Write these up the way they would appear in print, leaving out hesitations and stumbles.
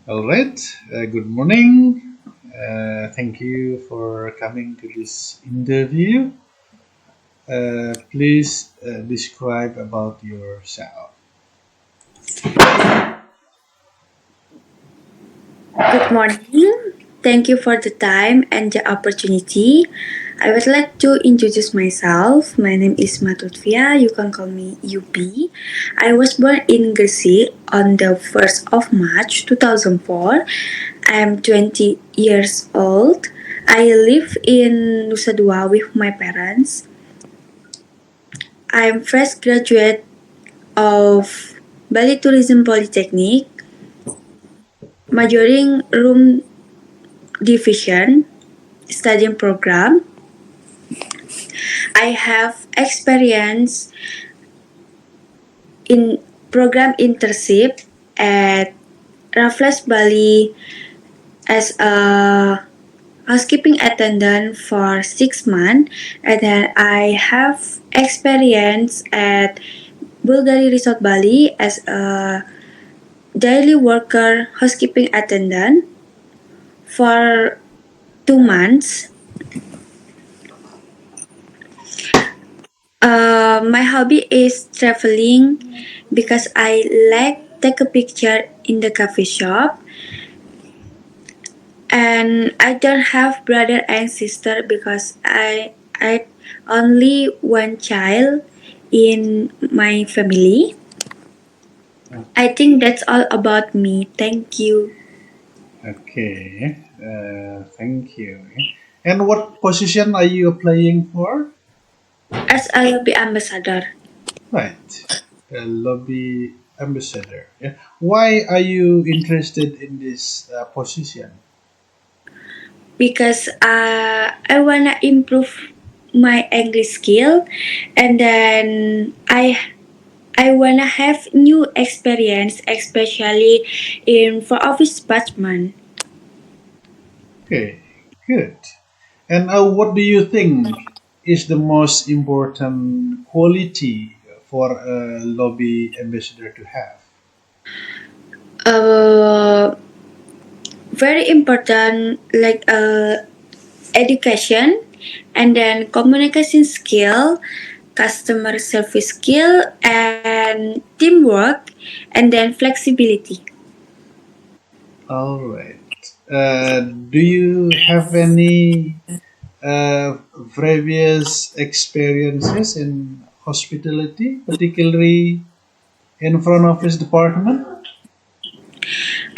All right. Good morning. Thank you for coming to this interview. Please describe about yourself. Good morning. Thank you for the time and the opportunity. I would like to introduce myself. My name is Matutfia. You can call me UP. I was born in Gresik on the 1st of March 2004. I am 20 years old. I live in Nusa Dua with my parents. I am fresh graduate of Bali Tourism Polytechnic, majoring room division studying program. I have experience in program internship at Raffles Bali as a housekeeping attendant for 6 months, and then I have experience at Bulgari Resort Bali as a daily worker housekeeping attendant for 2 months. My hobby is traveling because I like take a picture in the coffee shop, and I don't have brother and sister because I only one child in my family. I think that's all about me. Thank you. Okay. Thank you. And what position are you applying for? As a lobby ambassador, Right. A lobby ambassador. Yeah. Why are you interested in this position? because I wanna improve my English skill, and then I wanna have new experience, especially in for office department. Okay. Good. And what do you think is the most important quality for a lobby ambassador to have? Uh, Very important, like education, and then communication skill, customer service skill, and teamwork, and then flexibility. All right. Do you have any previous experiences in hospitality, particularly in front office department?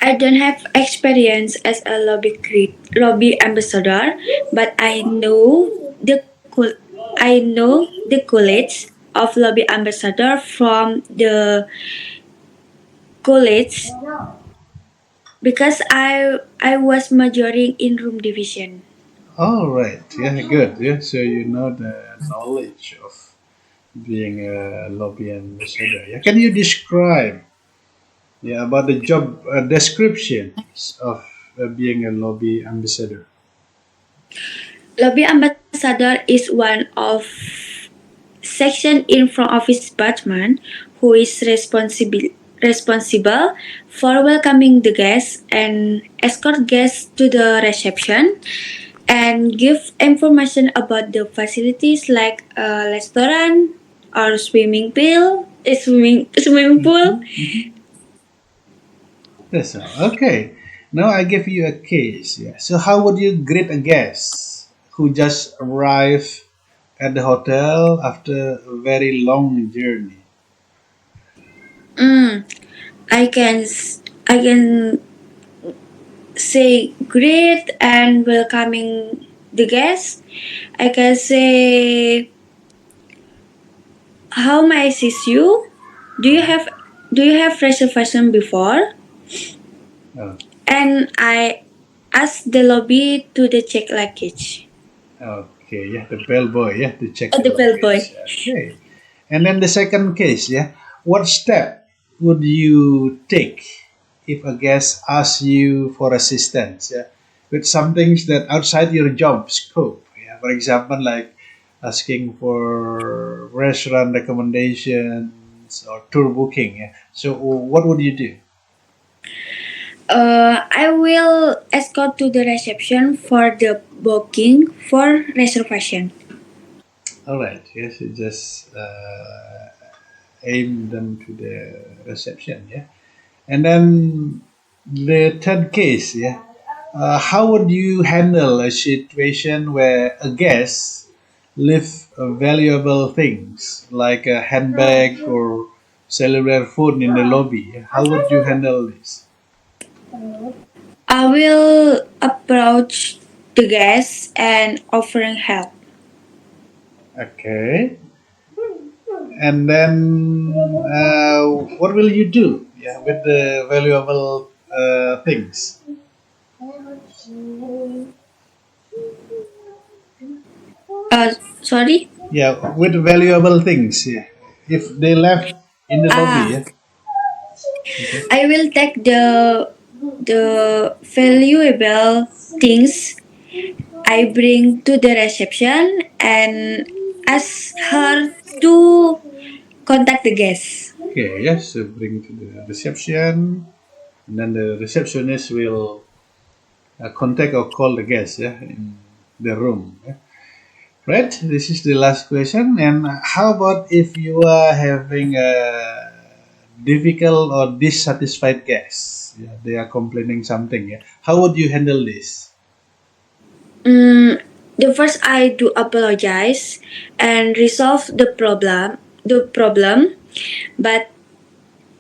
I don't have experience as a lobby ambassador, but I know the college of lobby ambassador from the college because I was majoring in room division. All right. Yeah, good. Yeah, so you know the knowledge of being a lobby ambassador. Yeah, can you describe about the job descriptions of being a lobby ambassador? Lobby ambassador is one of section in front office department who is responsible for welcoming the guests and escort guests to the reception and give information about the facilities like a restaurant or swimming pool. Mhm. That's all. Okay. Now I give you a case. Yeah. So how would you greet a guest who just arrived at the hotel after a very long journey? Mm, I can say great and welcoming the guests. I can say, how may I assist you? Do you have do you have reservation before? Oh, And I asked the lobby to the check luggage. okay. Yeah, the bellboy. Yeah, to check the The bellboy. luggage. Okay. And then the second case. Yeah. What step would you take if a guest asks you for assistance? Yeah, with some things that outside your job scope. Yeah. For example, like asking for restaurant recommendations or tour booking. Yeah. So what would you do? will escort to the reception for the booking for reservation. All right. Yes, you just aim them to the reception. Yeah. And then the third case. Yeah. How would you handle a situation where a guest leave valuable things like a handbag or cellular phone in the lobby? How would you handle this? I will approach the guests and offering help. Okay. And then what will you do? Yeah, with the valuable things. Sorry. Yeah, with valuable things. Yeah, if they left in the lobby. Ah, Yeah. Okay. I will take the valuable things I bring to the reception and ask her to contact the guest. Okay. Yes. So bring to the reception, and then the receptionist will contact or call the guest. Yeah, in the room. Yeah. Right. This is the last question. And how about if you are having a difficult or dissatisfied guest? Yeah, they are complaining something. Yeah. How would you handle this? Mm, the first I do apologize and resolve the problem. But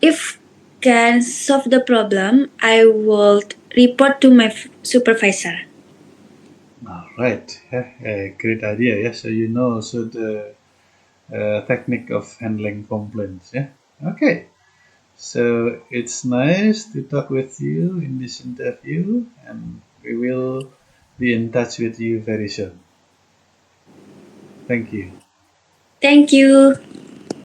if can solve the problem, I will report to my supervisor. All right. Yeah, great idea. Yeah. So you know also the technique of handling complaints. Yeah. Okay. So it's nice to talk with you in this interview, and we will be in touch with you very soon. Thank you. Thank you.